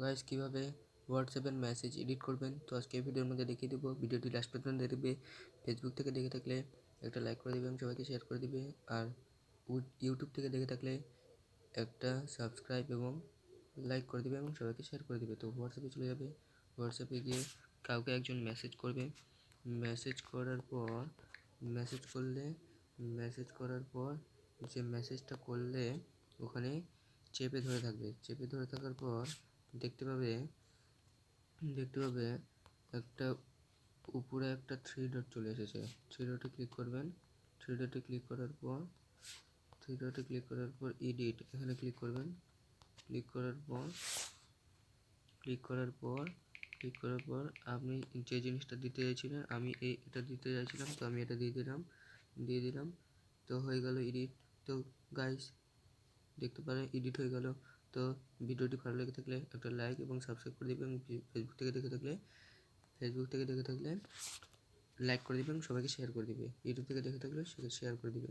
Guys কীভাবে হোয়াটসঅ্যাপের message edit করবেন, তো আজকে ভিডিওর মধ্যে দেখিয়ে দেবো। ভিডিওটি লাস্ট পর্যন্ত দেখবে। ফেসবুক থেকে দেখে থাকলে একটা লাইক করে দেবে এবং সবাইকে শেয়ার করে দিবে। আর ইউটিউব থেকে দেখে থাকলে একটা সাবস্ক্রাইব এবং লাইক করে দেবে এবং সবাইকে শেয়ার করে দেবে। তো হোয়াটসঅ্যাপে চলে যাবে। হোয়াটসঅ্যাপে গিয়ে কাউকে একজন মেসেজ করবে। মেসেজ করার পর যে মেসেজটা করলে ওখানে চেপে ধরে থাকবে। চেপে ধরে থাকার পর দেখতে পাবে একটা উপরে একটা থ্রি ডট চলে এসেছে। থ্রি ডটে ক্লিক করবেন। থ্রি ডটে ক্লিক করার পর এডিট এখানে ক্লিক করবেন। ক্লিক করার পর আপনি যে জিনিসটা দিতে চাইছিলেন, আমি এটা দিতে চাইছিলাম, তো আমি এটা দিয়ে দিলাম। তো হয়ে গেল এডিট। তো গাইস দেখতে পারেন এডিট হয়ে গেল। তো ভিডিওটি ভালো লেগে থাকলে একটা লাইক এবং সাবস্ক্রাইব করে দেবেন। ফেসবুক থেকে দেখে থাকলে লাইক করে দেবেন, সবাইকে শেয়ার করে দিবে। ইউটিউব থেকে দেখে থাকলে শেয়ার করে দিবে।